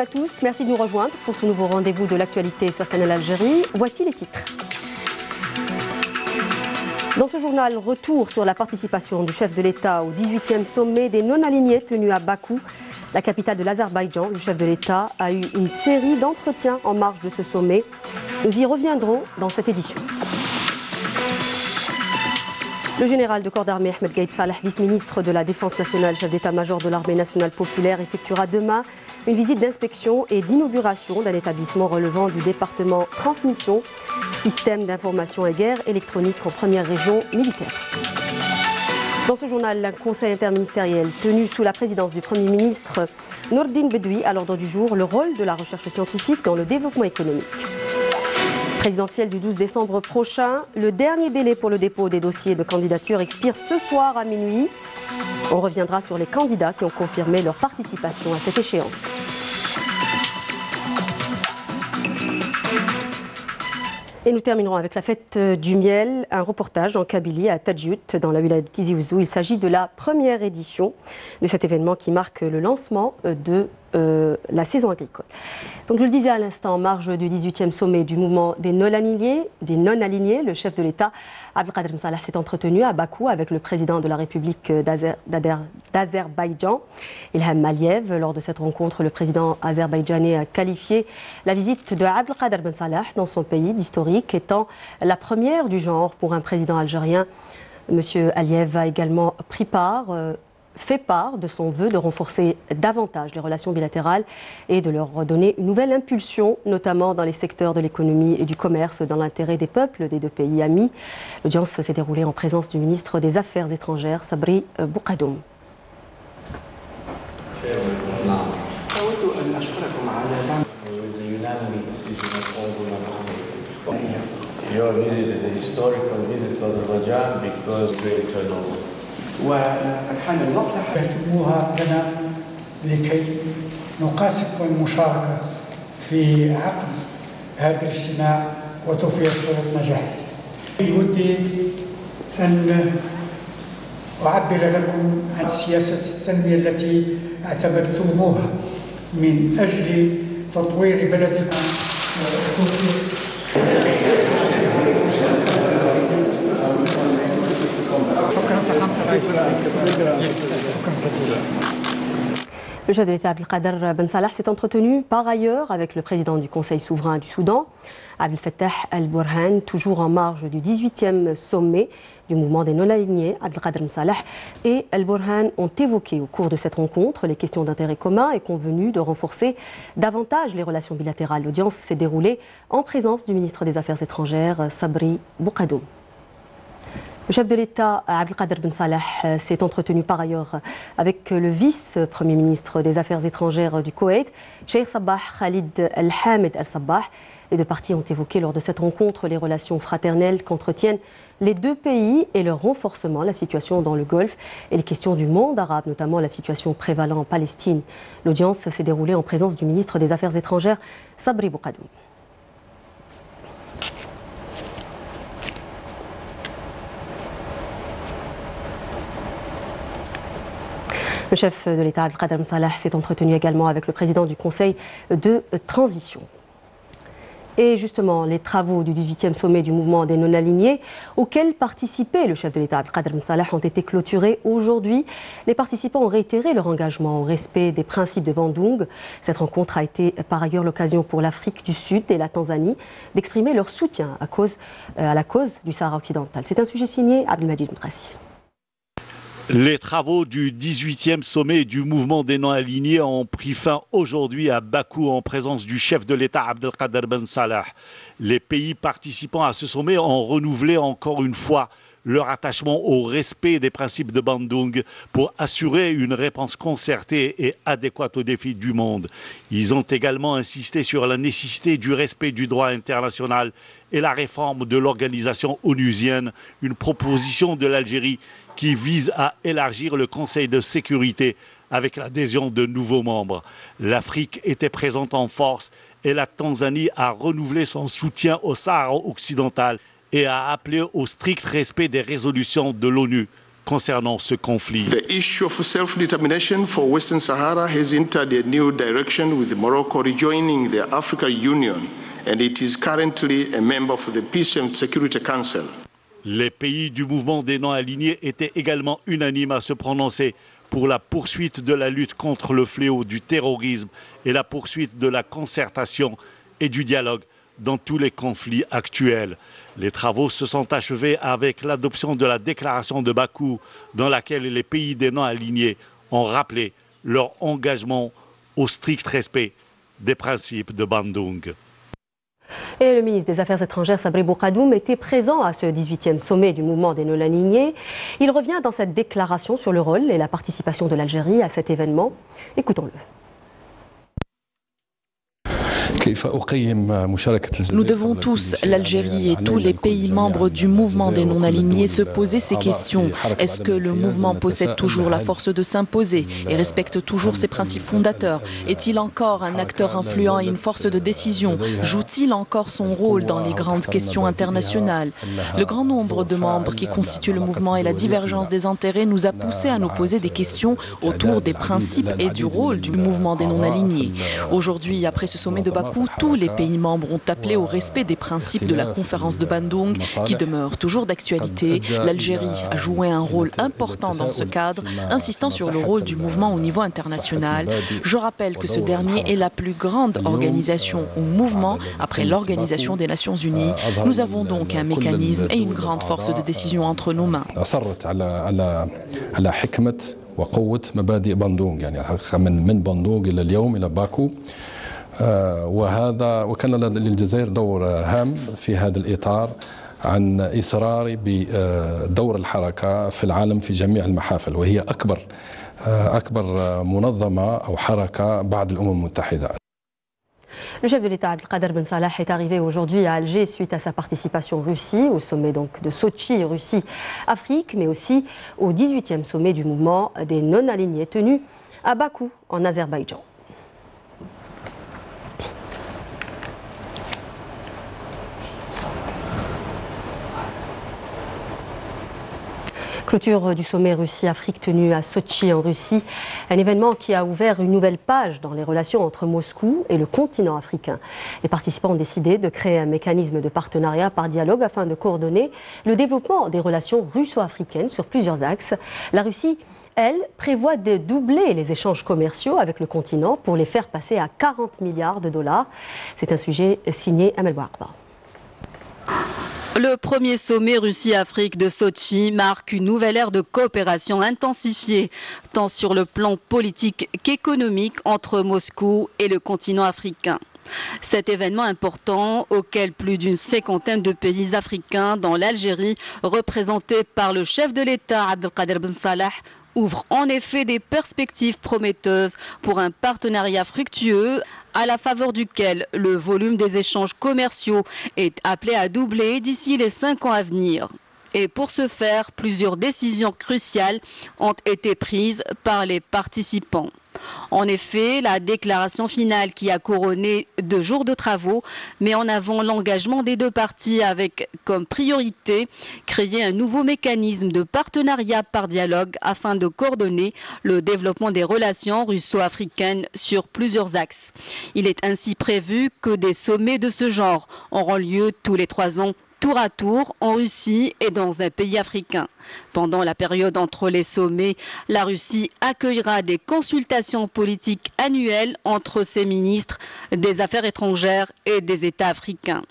à tous, merci de nous rejoindre pour ce nouveau rendez-vous de l'actualité sur Canal Algérie. Voici les titres. Dans ce journal, retour sur la participation du chef de l'État au 18e sommet des non-alignés tenu à Bakou, la capitale de l'Azerbaïdjan. Le chef de l'État a eu une série d'entretiens en marge de ce sommet. Nous y reviendrons dans cette édition. Le général de corps d'armée Ahmed Gaïd Salah, vice-ministre de la Défense nationale, chef d'état-major de l'armée nationale populaire, effectuera demain une visite d'inspection et d'inauguration d'un établissement relevant du département transmission, système d'information et guerre électronique en première région militaire. Dans ce journal, un conseil interministériel tenu sous la présidence du Premier ministre Nourdine Bedoui à l'ordre du jour, le rôle de la recherche scientifique dans le développement économique. Présidentielle du 12 décembre prochain, le dernier délai pour le dépôt des dossiers de candidature expire ce soir à minuit. On reviendra sur les candidats qui ont confirmé leur participation à cette échéance. Et nous terminerons avec la fête du miel, un reportage en Kabylie à Tadjout, dans la wilaya de Tizi Ouzou. Il s'agit de la première édition de cet événement qui marque le lancement de la saison agricole. Donc je le disais à l'instant, en marge du 18e sommet du mouvement des non-alignés, le chef de l'État, Abdelkader Ben Salah, s'est entretenu à Bakou avec le président de la République d'Azerbaïdjan, Ilham Aliyev. Lors de cette rencontre, le président azerbaïdjanais a qualifié la visite de Abdelkader Ben Salah dans son pays d'historique, étant la première du genre pour un président algérien. Monsieur Aliyev a également fait part de son vœu de renforcer davantage les relations bilatérales et de leur redonner une nouvelle impulsion, notamment dans les secteurs de l'économie et du commerce, dans l'intérêt des peuples des deux pays amis. L'audience s'est déroulée en présence du ministre des Affaires étrangères, Sabri Boukadoum. Your visit is a historical visit to Azerbaijan because great turnover. يهتموها لنا لكي نقاسم المشاركة في عقد هذا الاجتماع وتوفير صورة نجاح. بودي أن أعبر لكم عن سياسة التنمية التي اعتمدتموها من أجل تطوير بلدكم Le chef de l'État Abdelkader Ben Salah s'est entretenu par ailleurs avec le président du Conseil souverain du Soudan, Abdel Fattah al-Burhan, toujours en marge du 18e sommet du mouvement des non-alignés. Abdelkader Ben Salah et al-Burhan ont évoqué au cours de cette rencontre les questions d'intérêt commun et convenu de renforcer davantage les relations bilatérales. L'audience s'est déroulée en présence du ministre des Affaires étrangères, Sabri Boukadoum. Le chef de l'État, Abdelkader Ben Salah, s'est entretenu par ailleurs avec le vice-premier ministre des Affaires étrangères du Koweït, Cheikh Sabah Khalid Al-Hamid Al-Sabah. Les deux parties ont évoqué lors de cette rencontre les relations fraternelles qu'entretiennent les deux pays et leur renforcement, la situation dans le Golfe et les questions du monde arabe, notamment la situation prévalant en Palestine. L'audience s'est déroulée en présence du ministre des Affaires étrangères, Sabri Boukadoum. Le chef de l'État, Abdelkader Ben Salah, s'est entretenu également avec le président du Conseil de transition. Et justement, les travaux du 18e sommet du mouvement des non-alignés, auxquels participait le chef de l'État, Abdelkader Ben Salah, ont été clôturés aujourd'hui. Les participants ont réitéré leur engagement au respect des principes de Bandung. Cette rencontre a été par ailleurs l'occasion pour l'Afrique du Sud et la Tanzanie d'exprimer leur soutien à la cause du Sahara occidental. C'est un sujet signé Abdelmajid Mkrassi. Les travaux du 18e sommet du mouvement des non-alignés ont pris fin aujourd'hui à Bakou en présence du chef de l'État Abdelkader Ben Salah. Les pays participants à ce sommet ont renouvelé encore une fois leur attachement au respect des principes de Bandung pour assurer une réponse concertée et adéquate aux défis du monde. Ils ont également insisté sur la nécessité du respect du droit international et la réforme de l'organisation onusienne, une proposition de l'Algérie qui vise à élargir le Conseil de sécurité avec l'adhésion de nouveaux membres. L'Afrique était présente en force et la Tanzanie a renouvelé son soutien au Sahara occidental et a appelé au strict respect des résolutions de l'ONU. concernant ce conflit. The issue of self-determination for Western Sahara has entered a new direction with Morocco rejoining the African Union, and it is currently a member of the Peace and Security Council. Les pays du mouvement des non-alignés étaient également unanimes à se prononcer pour la poursuite de la lutte contre le fléau du terrorisme et la poursuite de la concertation et du dialogue dans tous les conflits actuels. Les travaux se sont achevés avec l'adoption de la déclaration de Bakou, dans laquelle les pays des non-alignés ont rappelé leur engagement au strict respect des principes de Bandung. Et le ministre des Affaires étrangères, Sabri Bourgadoum, était présent à ce 18e sommet du mouvement des non-alignés. Il revient dans cette déclaration sur le rôle et la participation de l'Algérie à cet événement. Écoutons-le. Nous devons tous, l'Algérie et tous les pays membres du mouvement des non-alignés, se poser ces questions. Est-ce que le mouvement possède toujours la force de s'imposer et respecte toujours ses principes fondateurs? Est-il encore un acteur influent et une force de décision? Joue-t-il encore son rôle dans les grandes questions internationales? Le grand nombre de membres qui constituent le mouvement et la divergence des intérêts nous a poussés à nous poser des questions autour des principes et du rôle du mouvement des non-alignés. Aujourd'hui, après ce sommet de Bakou, tous les pays membres ont appelé au respect des principes de la conférence de Bandung qui demeure toujours d'actualité. L'Algérie a joué un rôle important dans ce cadre, insistant sur le rôle du mouvement au niveau international. Je rappelle que ce dernier est la plus grande organisation ou mouvement après l'Organisation des Nations Unies. Nous avons donc un mécanisme et une grande force de décision entre nos mains. وقوة مبادئ بندونغ يعني الحقيقة من بندونغ إلى اليوم إلى باكو وكان للجزائر دور هام في هذا الإطار عن إصرار بدور الحركة في العالم في جميع المحافل وهي أكبر منظمة أو حركة بعد الأمم المتحدة. Le chef de l'État, Abdelkader Ben Salah, est arrivé aujourd'hui à Alger suite à sa participation Russie, au sommet donc de Sochi, Russie-Afrique, mais aussi au 18e sommet du mouvement des non-alignés tenu à Bakou, en Azerbaïdjan. Clôture du sommet Russie-Afrique tenu à Sochi en Russie, un événement qui a ouvert une nouvelle page dans les relations entre Moscou et le continent africain. Les participants ont décidé de créer un mécanisme de partenariat par dialogue afin de coordonner le développement des relations russo-africaines sur plusieurs axes. La Russie, elle, prévoit de doubler les échanges commerciaux avec le continent pour les faire passer à 40 milliards de dollars. C'est un sujet signé Amel Bouarba. Le premier sommet Russie-Afrique de Sochi marque une nouvelle ère de coopération intensifiée, tant sur le plan politique qu'économique entre Moscou et le continent africain. Cet événement important, auquel plus d'une cinquantaine de pays africains, dont l'Algérie, représentée par le chef de l'État Abdelkader Ben Salah, ouvre en effet des perspectives prometteuses pour un partenariat fructueux à la faveur duquel le volume des échanges commerciaux est appelé à doubler d'ici les 5 ans à venir. Et pour ce faire, plusieurs décisions cruciales ont été prises par les participants. En effet, la déclaration finale qui a couronné 2 jours de travaux met en avant l'engagement des deux parties avec comme priorité créer un nouveau mécanisme de partenariat par dialogue afin de coordonner le développement des relations russo-africaines sur plusieurs axes. Il est ainsi prévu que des sommets de ce genre auront lieu tous les 3 ans tour à tour en Russie et dans un pays africain. Pendant la période entre les sommets, la Russie accueillera des consultations politiques annuelles entre ses ministres des Affaires étrangères et des États africains.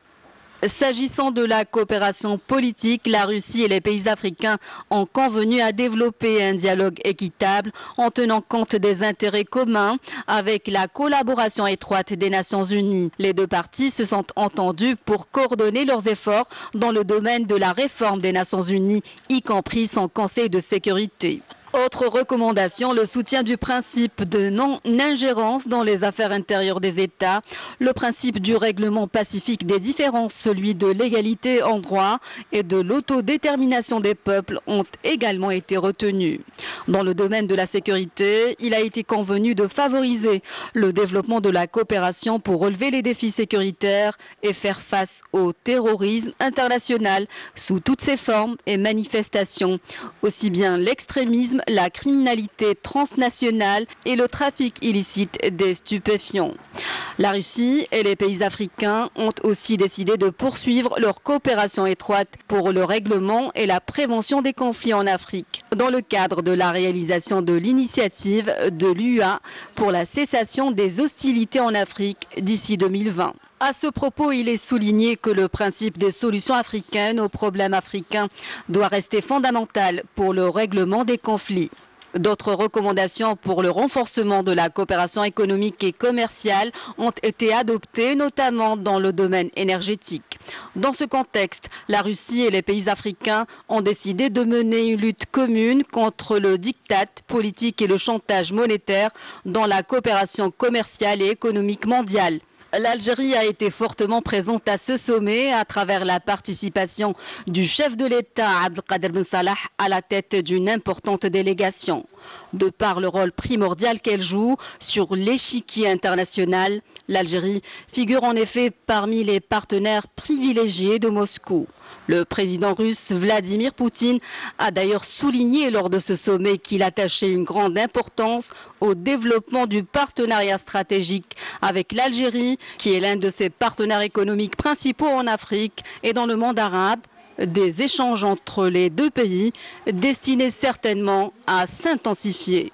S'agissant de la coopération politique, la Russie et les pays africains ont convenu à développer un dialogue équitable en tenant compte des intérêts communs avec la collaboration étroite des Nations Unies. Les deux parties se sont entendues pour coordonner leurs efforts dans le domaine de la réforme des Nations Unies, y compris son Conseil de sécurité. Autre recommandation, le soutien du principe de non-ingérence dans les affaires intérieures des États, le principe du règlement pacifique des différences, celui de l'égalité en droit et de l'autodétermination des peuples ont également été retenus. Dans le domaine de la sécurité, il a été convenu de favoriser le développement de la coopération pour relever les défis sécuritaires et faire face au terrorisme international sous toutes ses formes et manifestations, aussi bien l'extrémisme, la criminalité transnationale et le trafic illicite des stupéfiants. La Russie et les pays africains ont aussi décidé de poursuivre leur coopération étroite pour le règlement et la prévention des conflits en Afrique, dans le cadre de la réalisation de l'initiative de l'UA pour la cessation des hostilités en Afrique d'ici 2020. À ce propos, il est souligné que le principe des solutions africaines aux problèmes africains doit rester fondamental pour le règlement des conflits. D'autres recommandations pour le renforcement de la coopération économique et commerciale ont été adoptées, notamment dans le domaine énergétique. Dans ce contexte, la Russie et les pays africains ont décidé de mener une lutte commune contre le diktat politique et le chantage monétaire dans la coopération commerciale et économique mondiale. L'Algérie a été fortement présente à ce sommet à travers la participation du chef de l'État Abdelkader Ben Salah à la tête d'une importante délégation. De par le rôle primordial qu'elle joue sur l'échiquier international, l'Algérie figure en effet parmi les partenaires privilégiés de Moscou. Le président russe Vladimir Poutine a d'ailleurs souligné lors de ce sommet qu'il attachait une grande importance au développement du partenariat stratégique avec l'Algérie, qui est l'un de ses partenaires économiques principaux en Afrique et dans le monde arabe. Des échanges entre les deux pays destinés certainement à s'intensifier.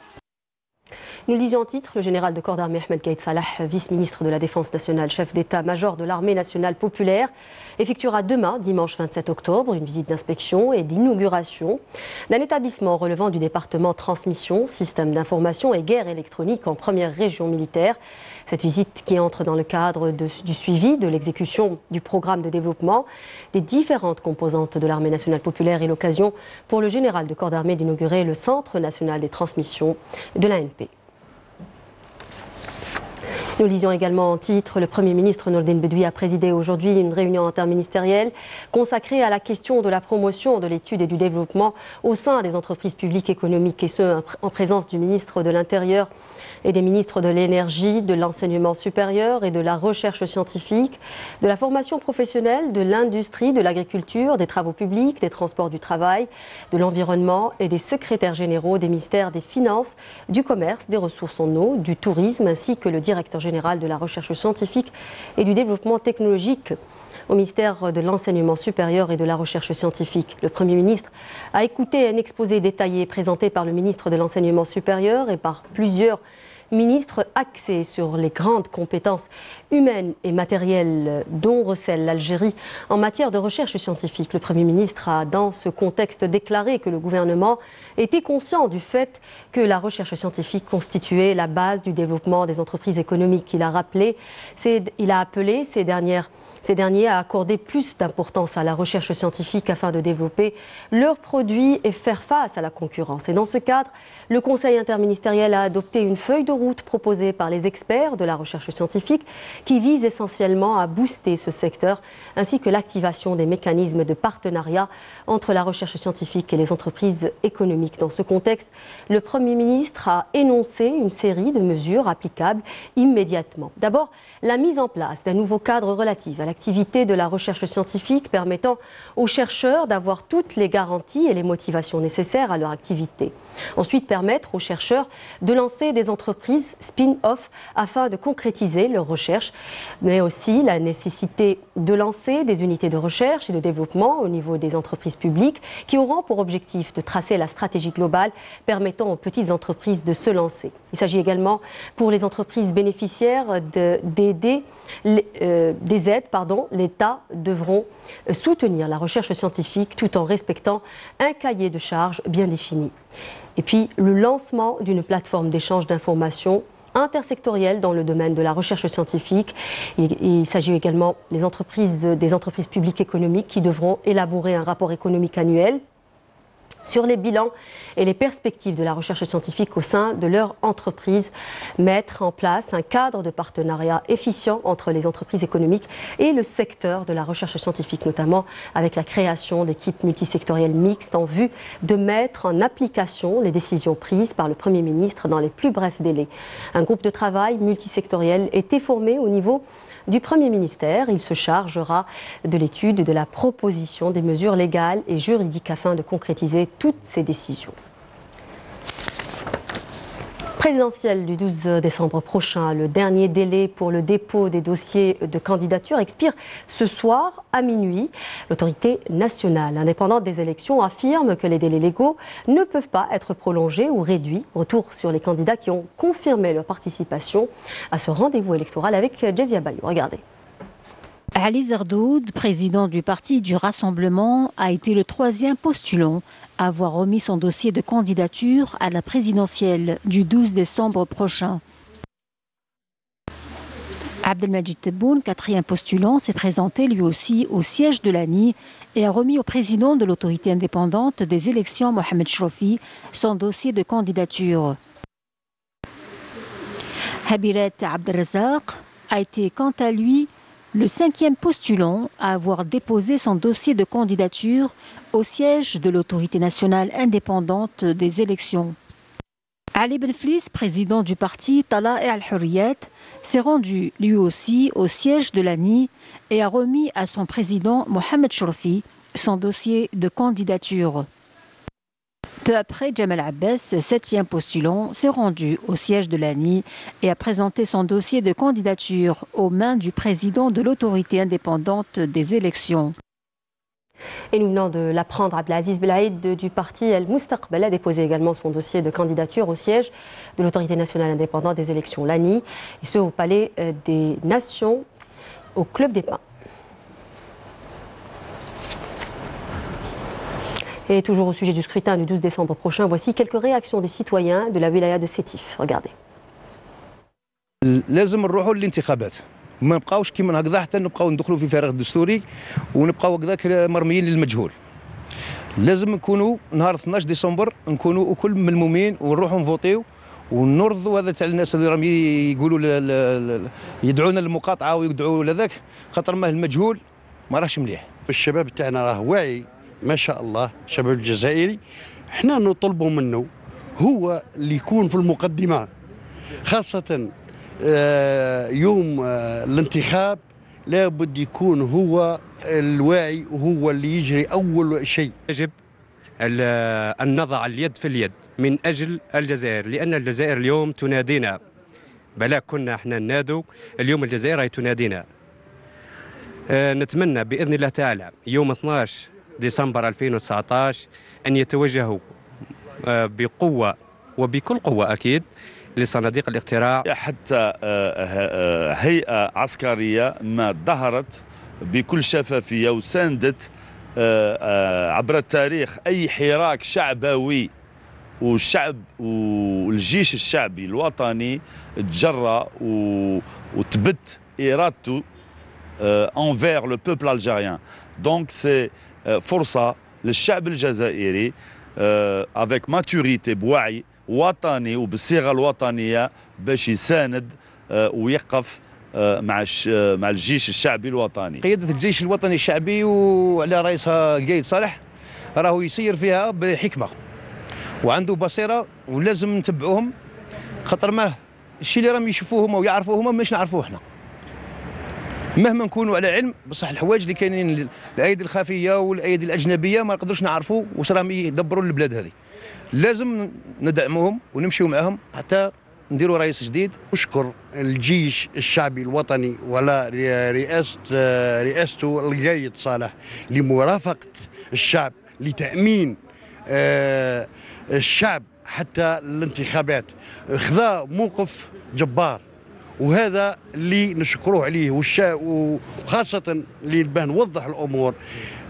Nous le disions en titre, le général de corps d'armée Ahmed Gaïd Salah, vice-ministre de la Défense nationale, chef d'état-major de l'armée nationale populaire, effectuera demain, dimanche 27 octobre, une visite d'inspection et d'inauguration d'un établissement relevant du département transmission, système d'information et guerre électronique en première région militaire. Cette visite qui entre dans le cadre du suivi de l'exécution du programme de développement des différentes composantes de l'armée nationale populaire est l'occasion pour le général de corps d'armée d'inaugurer le Centre national des transmissions de l'ANP. Nous lisions également en titre, le Premier ministre Nourdine Bedoui a présidé aujourd'hui une réunion interministérielle consacrée à la question de la promotion de l'étude et du développement au sein des entreprises publiques économiques, et ce en présence du ministre de l'Intérieur et des ministres de l'Énergie, de l'Enseignement supérieur et de la Recherche scientifique, de la formation professionnelle, de l'industrie, de l'agriculture, des travaux publics, des transports du travail, de l'environnement et des secrétaires généraux des ministères des Finances, du Commerce, des Ressources en eau, du Tourisme, ainsi que le directeur général de la Recherche scientifique et du développement technologique au ministère de l'Enseignement supérieur et de la Recherche scientifique. Le Premier ministre a écouté un exposé détaillé présenté par le ministre de l'Enseignement supérieur et par plusieurs ministres axés sur les grandes compétences humaines et matérielles dont recèle l'Algérie en matière de recherche scientifique. Le Premier ministre a dans ce contexte déclaré que le gouvernement était conscient du fait que la recherche scientifique constituait la base du développement des entreprises économiques. Il a appelé ces derniers à accorder plus d'importance à la recherche scientifique afin de développer leurs produits et faire face à la concurrence. Et dans ce cadre, le Conseil interministériel a adopté une feuille de route proposée par les experts de la recherche scientifique qui vise essentiellement à booster ce secteur ainsi que l'activation des mécanismes de partenariat entre la recherche scientifique et les entreprises économiques. Dans ce contexte, le Premier ministre a énoncé une série de mesures applicables immédiatement. D'abord, la mise en place d'un nouveau cadre relatif à l'activité de la recherche scientifique permettant aux chercheurs d'avoir toutes les garanties et les motivations nécessaires à leur activité. Ensuite, permettre aux chercheurs de lancer des entreprises spin-off afin de concrétiser leurs recherches, mais aussi la nécessité de lancer des unités de recherche et de développement au niveau des entreprises publiques qui auront pour objectif de tracer la stratégie globale permettant aux petites entreprises de se lancer. Il s'agit également pour les entreprises bénéficiaires d'aider des aides, l'État devront soutenir la recherche scientifique tout en respectant un cahier de charges bien défini. Et puis le lancement d'une plateforme d'échange d'informations intersectorielle dans le domaine de la recherche scientifique. Il s'agit également des entreprises publiques économiques qui devront élaborer un rapport économique annuel sur les bilans et les perspectives de la recherche scientifique au sein de leur entreprise. Mettre en place un cadre de partenariat efficient entre les entreprises économiques et le secteur de la recherche scientifique, notamment avec la création d'équipes multisectorielles mixtes en vue de mettre en application les décisions prises par le Premier ministre dans les plus brefs délais. Un groupe de travail multisectoriel était formé au niveau du Premier ministère. Il se chargera de l'étude de la proposition des mesures légales et juridiques afin de concrétiser toutes ces décisions. Présidentielle du 12 décembre prochain, le dernier délai pour le dépôt des dossiers de candidature expire ce soir à minuit. L'autorité nationale indépendante des élections affirme que les délais légaux ne peuvent pas être prolongés ou réduits. Retour sur les candidats qui ont confirmé leur participation à ce rendez-vous électoral avec Jezia Bayou. Regardez. Ali Zardoud, président du parti du Rassemblement, a été le 3e postulant à avoir remis son dossier de candidature à la présidentielle du 12 décembre prochain. Abdelmajid Tebboune, 4e postulant, s'est présenté lui aussi au siège de l'ANI et a remis au président de l'autorité indépendante des élections, Mohamed Chrofi, son dossier de candidature. Habiret Abdelrazak a été quant à lui le 5e postulant à avoir déposé son dossier de candidature au siège de l'autorité nationale indépendante des élections. Ali Benflis, président du parti Tala et Al-Hurriyat, s'est rendu lui aussi au siège de l'ANI et a remis à son président Mohamed Chrofi son dossier de candidature. Peu après, Jamal Abbas, 7e postulant, s'est rendu au siège de l'ANI et a présenté son dossier de candidature aux mains du président de l'autorité indépendante des élections. Et nous venons de l'apprendre, Abdelaziz Belaïd du parti El Moustaqbel a déposé également son dossier de candidature au siège de l'autorité nationale indépendante des élections, l'ANI, et ce au Palais des Nations, au Club des Pins. Et toujours au sujet du scrutin du 12 décembre prochain, voici quelques réactions des citoyens de la wilaya de Sétif. Regardez. لازم نروحوا للانتخابات ما نبقاوش كيما هكذا حتى نبقاو ندخلوا في فراغ دستوري ونبقاو هكذاك مرميين للمجهول. لازم نكونوا نهار 12 ديسمبر نكونوا كل ملمومين ونروحوا نفوتيو ونرضوا هذا تاع الناس اللي راهم يقولوا يدعونا للمقاطعه ويدعوا لذاك خاطر ما المجهول ما راهش مليح. الشباب تاعنا راه واعي ما شاء الله، الشباب الجزائري احنا نطلبوا منه هو اللي يكون في المقدمه، خاصه يوم الانتخاب لابد يكون هو الواعي وهو اللي يجري اول شيء. يجب ان نضع اليد في اليد من اجل الجزائر، لان الجزائر اليوم تنادينا. بلا كنا احنا ننادوا، اليوم الجزائر هي تنادينا. نتمنى باذن الله تعالى يوم 12 ديسمبر 2019 أن يتوجهوا بقوة وبكل قوة أكيد لصناديق الاقتراع. حتى هيئة عسكرية ما ظهرت بكل شفافية وساندت عبر التاريخ أي حراك شعبوي والشعب والجيش الشعبي الوطني تجرى وتبت إرادته envers le peuple algérien. Donc c'est فرصة للشعب الجزائري avec maturité بوعي وطني وبالصيغة الوطنية باش يساند ويقف مع الجيش الشعبي الوطني. قيادة الجيش الوطني الشعبي وعلى رئيسها قايد صالح راهو يسير فيها بحكمة وعنده بصيرة ولازم نتبعوهم خاطر ما الشيء اللي راهم يشوفوه هما ويعرفوه هما ماش نعرفوه احنا. مهما نكونوا على علم بصح الحوايج اللي كاينين الايدي الخفيه والايدي الاجنبيه ما نقدروش نعرفوا واش راهم يدبروا البلاد هذه. لازم ندعموهم ونمشيو معهم حتى نديروا رئيس جديد. نشكر الجيش الشعبي الوطني ولا رئاسته القايد صالح لمرافقه الشعب لتامين الشعب حتى الانتخابات. خذا موقف جبار وهذا اللي نشكروه عليه وخاصة اللي باه نوضح الأمور.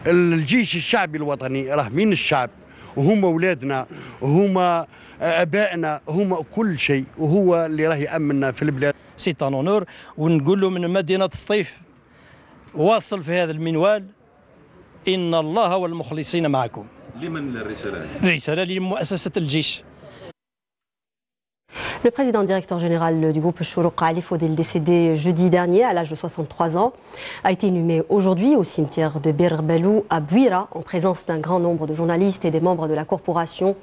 الجيش الشعبي الوطني راه من الشعب وهما أولادنا وهما أبائنا وهما كل شيء وهو اللي راه يأمننا في البلاد. سي ان اونور ونقول له من مدينة سطيف واصل في هذا المنوال إن الله والمخلصين معكم. لمن الرسالة؟ الرسالة لمؤسسة الجيش. Le président directeur général du groupe Chourouq Ali Fodil, décédé jeudi dernier à l'âge de 63 ans, a été inhumé aujourd'hui au cimetière de Bir Belou à Bouira en présence d'un grand nombre de journalistes et des membres de la corporation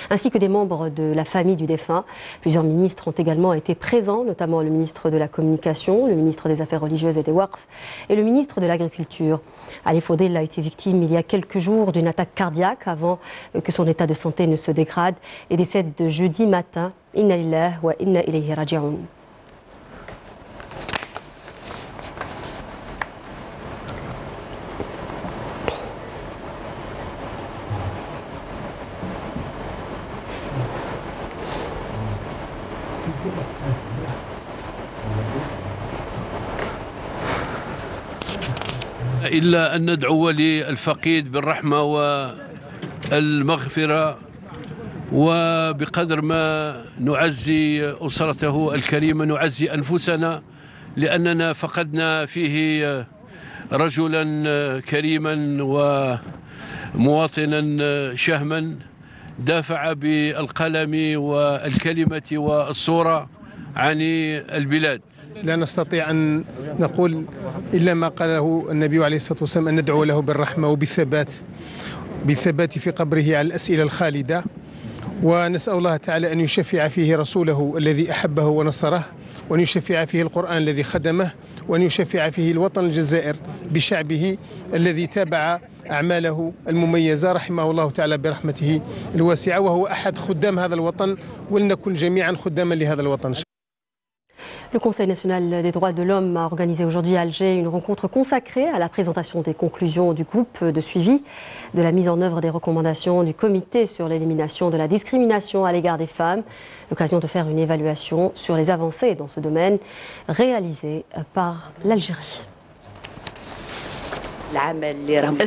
ainsi que des membres de la famille du défunt. Plusieurs ministres ont également été présents, notamment le ministre de la Communication, le ministre des Affaires religieuses et des Waqf et le ministre de l'Agriculture. Ali Fodil a été victime il y a quelques jours d'une attaque cardiaque avant que son état de santé ne se dégrade et décède jeudi matin. Inna lillahi wa inna ilayhi raji'un. إلا أن ندعو للفقيد بالرحمة والمغفرة وبقدر ما نعزي أسرته الكريمة نعزي أنفسنا لأننا فقدنا فيه رجلا كريما ومواطنا شهما دافع بالقلم والكلمة والصورة عن البلاد. لا نستطيع أن نقول إلا ما قاله النبي عليه الصلاة والسلام أن ندعو له بالرحمة وبالثبات في قبره على الأسئلة الخالدة ونسأل الله تعالى أن يشفع فيه رسوله الذي أحبه ونصره وأن يشفع فيه القرآن الذي خدمه وأن يشفع فيه الوطن الجزائر بشعبه الذي تابع أعماله المميزة رحمه الله تعالى برحمته الواسعة وهو أحد خدام هذا الوطن ولنكن جميعا خداما لهذا الوطن. Le Conseil national des droits de l'homme a organisé aujourd'hui à Alger une rencontre consacrée à la présentation des conclusions du groupe de suivi de la mise en œuvre des recommandations du comité sur l'élimination de la discrimination à l'égard des femmes. L'occasion de faire une évaluation sur les avancées dans ce domaine réalisées par l'Algérie.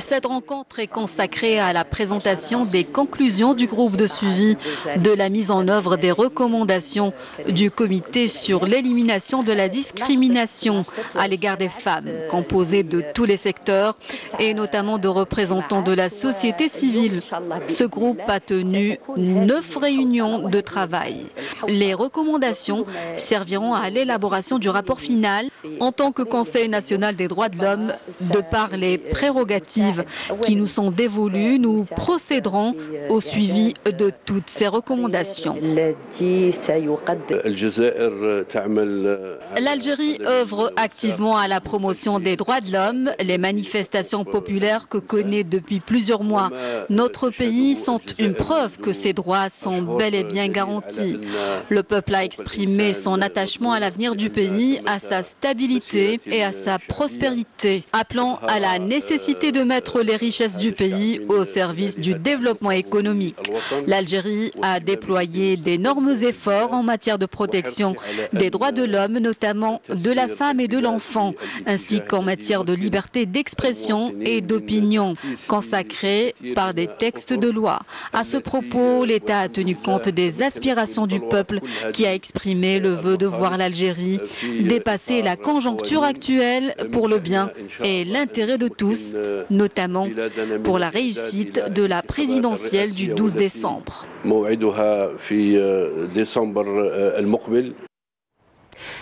Cette rencontre est consacrée à la présentation des conclusions du groupe de suivi de la mise en œuvre des recommandations du comité sur l'élimination de la discrimination à l'égard des femmes, composé de tous les secteurs et notamment de représentants de la société civile. Ce groupe a tenu 9 réunions de travail. Les recommandations serviront à l'élaboration du rapport final en tant que Conseil national des droits de l'homme de par les prérogatives qui nous sont dévolues. Nous procéderons au suivi de toutes ces recommandations. L'Algérie œuvre activement à la promotion des droits de l'homme. Les manifestations populaires que connaît depuis plusieurs mois notre pays sont une preuve que ces droits sont bel et bien garantis. Le peuple a exprimé son attachement à l'avenir du pays, à sa stabilité et à sa prospérité, appelant à la nécessité de mettre les richesses du pays au service du développement économique. L'Algérie a déployé d'énormes efforts en matière de protection des droits de l'homme, notamment de la femme et de l'enfant, ainsi qu'en matière de liberté d'expression et d'opinion, consacrée par des textes de loi. À ce propos, l'État a tenu compte des aspirations du peuple qui a exprimé le vœu de voir l'Algérie dépasser la conjoncture actuelle pour le bien et l'intérêt de tous, notamment pour la réussite de la présidentielle du 12 décembre.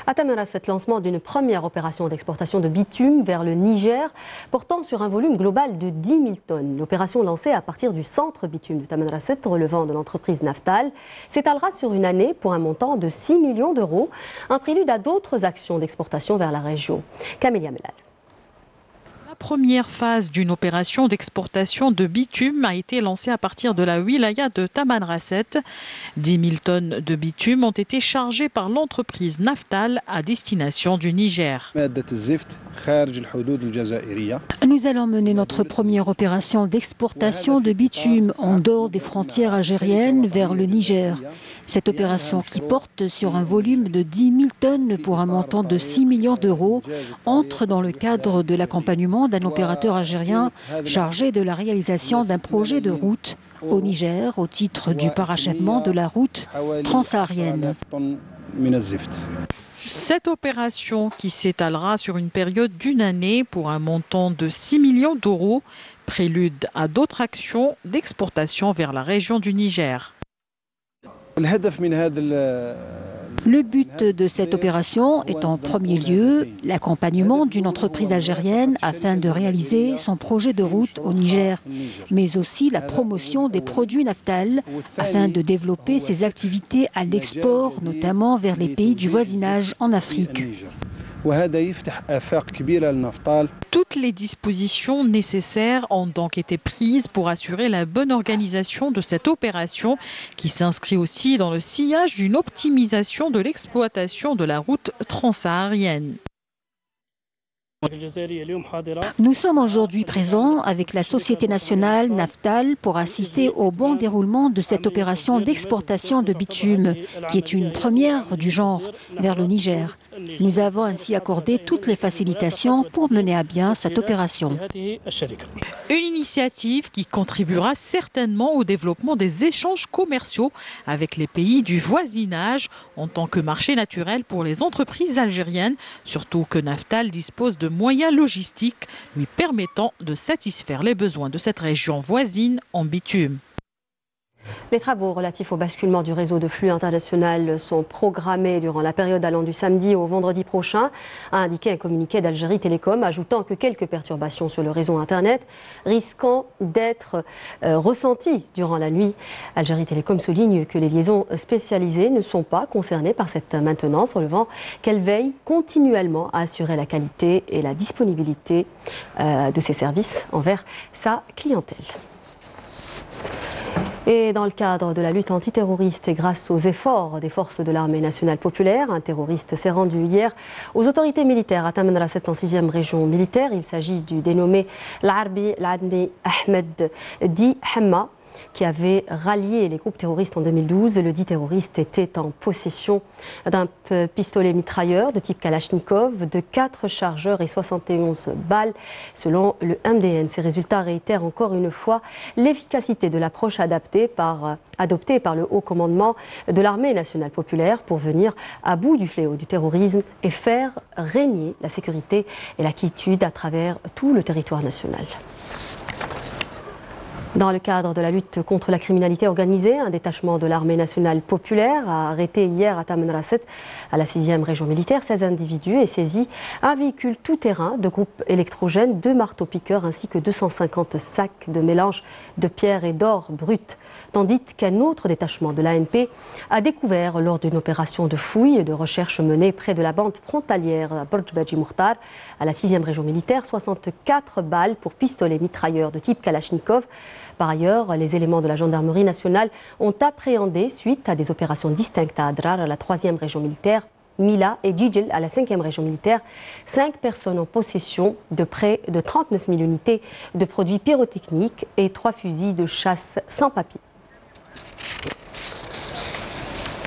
À Tamanrasset, lancement d'une première opération d'exportation de bitume vers le Niger, portant sur un volume global de 10 000 tonnes. L'opération lancée à partir du centre bitume de Tamanrasset, relevant de l'entreprise Naftal, s'étalera sur une année pour un montant de 6 millions d'euros, un prélude à d'autres actions d'exportation vers la région. Camélia Melal. La première phase d'une opération d'exportation de bitume a été lancée à partir de la wilaya de Tamanrasset. 10 000 tonnes de bitume ont été chargées par l'entreprise Naftal à destination du Niger. Nous allons mener notre première opération d'exportation de bitume en dehors des frontières algériennes vers le Niger. Cette opération, qui porte sur un volume de 10 000 tonnes pour un montant de 6 millions d'euros, entre dans le cadre de l'accompagnement d'un opérateur algérien chargé de la réalisation d'un projet de route au Niger au titre du parachèvement de la route transsaharienne. Cette opération, qui s'étalera sur une période d'une année pour un montant de 6 millions d'euros, prélude à d'autres actions d'exportation vers la région du Niger. Le but de cette opération est en premier lieu l'accompagnement d'une entreprise algérienne afin de réaliser son projet de route au Niger, mais aussi la promotion des produits Naftal afin de développer ses activités à l'export, notamment vers les pays du voisinage en Afrique. Toutes les dispositions nécessaires ont donc été prises pour assurer la bonne organisation de cette opération qui s'inscrit aussi dans le sillage d'une optimisation de l'exploitation de la route transsaharienne. Nous sommes aujourd'hui présents avec la Société nationale Naftal pour assister au bon déroulement de cette opération d'exportation de bitume, qui est une première du genre vers le Niger. Nous avons ainsi accordé toutes les facilitations pour mener à bien cette opération. Une initiative qui contribuera certainement au développement des échanges commerciaux avec les pays du voisinage en tant que marché naturel pour les entreprises algériennes, surtout que Naftal dispose de moyens logistiques lui permettant de satisfaire les besoins de cette région voisine en bitume. Les travaux relatifs au basculement du réseau de flux international sont programmés durant la période allant du samedi au vendredi prochain, a indiqué un communiqué d'Algérie Télécom, ajoutant que quelques perturbations sur le réseau Internet risquant d'être ressenties durant la nuit. Algérie Télécom souligne que les liaisons spécialisées ne sont pas concernées par cette maintenance, relevant qu'elle veille continuellement à assurer la qualité et la disponibilité de ses services envers sa clientèle. Et dans le cadre de la lutte antiterroriste et grâce aux efforts des forces de l'armée nationale populaire, un terroriste s'est rendu hier aux autorités militaires à Tamanrasset en 6e région militaire. Il s'agit du dénommé L'Arbi Ahmed Di Hamma, qui avait rallié les groupes terroristes en 2012. Le dit terroriste était en possession d'un pistolet mitrailleur de type Kalachnikov, de 4 chargeurs et 71 balles, selon le MDN. Ces résultats réitèrent encore une fois l'efficacité de l'approche adoptée par le haut commandement de l'armée nationale populaire pour venir à bout du fléau du terrorisme et faire régner la sécurité et la quiétude à travers tout le territoire national. Dans le cadre de la lutte contre la criminalité organisée, un détachement de l'armée nationale populaire a arrêté hier à Tamanrasset, à la 6e région militaire, 16 individus et saisi un véhicule tout-terrain de groupe électrogène, 2 marteaux-piqueurs ainsi que 250 sacs de mélange de pierre et d'or brut. Tandis qu'un autre détachement de l'ANP a découvert lors d'une opération de fouille et de recherche menée près de la bande frontalière à Borj-Badji Mourtar, à la 6e région militaire, 64 balles pour pistolets mitrailleurs de type Kalachnikov. Par ailleurs, les éléments de la gendarmerie nationale ont appréhendé, suite à des opérations distinctes à Adrar, à la 3e région militaire, Mila et Djidjel à la 5e région militaire, 5 personnes en possession de près de 39 000 unités de produits pyrotechniques et 3 fusils de chasse sans papier.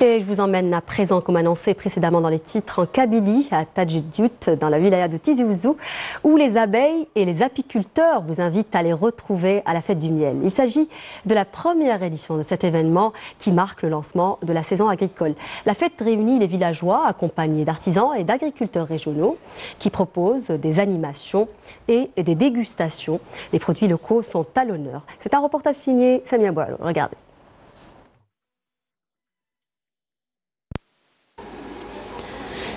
Et je vous emmène à présent, comme annoncé précédemment dans les titres, en Kabylie, à Tadjidjout, dans la wilaya de Tizi Ouzou, où les abeilles et les apiculteurs vous invitent à les retrouver à la fête du miel. Il s'agit de la première édition de cet événement qui marque le lancement de la saison agricole. La fête réunit les villageois accompagnés d'artisans et d'agriculteurs régionaux qui proposent des animations et des dégustations. Les produits locaux sont à l'honneur. C'est un reportage signé Samia Boalo. Regardez.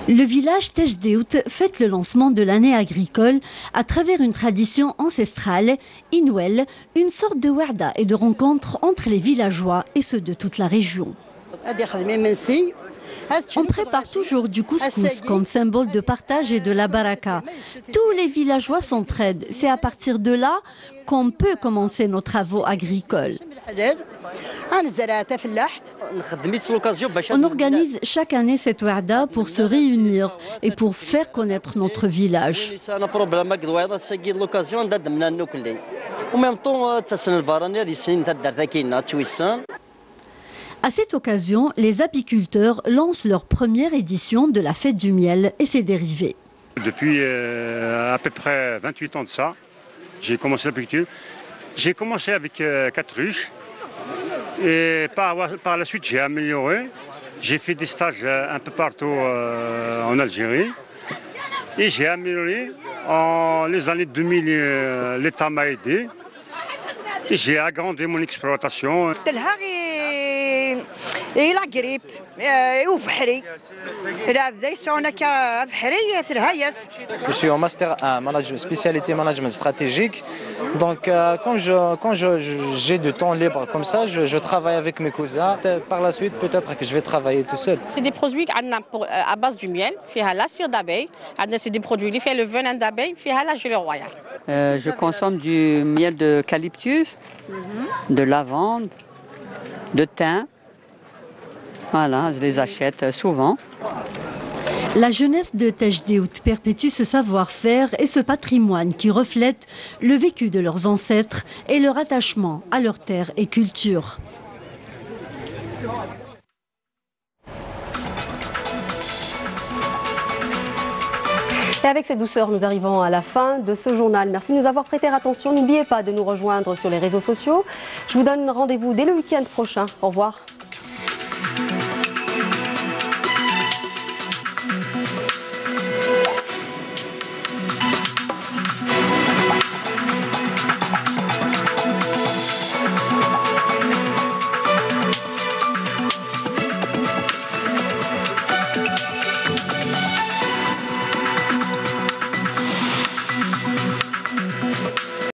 Le village Tejdeout fête le lancement de l'année agricole à travers une tradition ancestrale, Inouel, une sorte de warda et de rencontre entre les villageois et ceux de toute la région. On prépare toujours du couscous comme symbole de partage et de la baraka. Tous les villageois s'entraident. C'est à partir de là qu'on peut commencer nos travaux agricoles. On organise chaque année cette warda pour se réunir et pour faire connaître notre village. À cette occasion, les apiculteurs lancent leur première édition de la fête du miel et ses dérivés. Depuis à peu près 28 ans de ça, j'ai commencé l'apiculture. J'ai commencé avec 4 ruches et par la suite j'ai amélioré. J'ai fait des stages un peu partout en Algérie et j'ai amélioré. En les années 2000, l'État m'a aidé J'ai agrandi mon exploitation. Je suis en master 1, spécialité management stratégique. Donc quand j'ai du temps libre comme ça, je travaille avec mes cousins. Par la suite, peut-être que je vais travailler tout seul. C'est des produits à base du miel, la cire d'abeille. C'est des produits qui font le venin d'abeille, la gelée royale. Je consomme du miel d'eucalyptus, de lavande, de thym. Voilà, je les achète souvent. La jeunesse de Tajdéout perpétue ce savoir-faire et ce patrimoine qui reflète le vécu de leurs ancêtres et leur attachement à leur terre et culture. Et avec cette douceur, nous arrivons à la fin de ce journal. Merci de nous avoir prêté attention. N'oubliez pas de nous rejoindre sur les réseaux sociaux. Je vous donne rendez-vous dès le week-end prochain. Au revoir.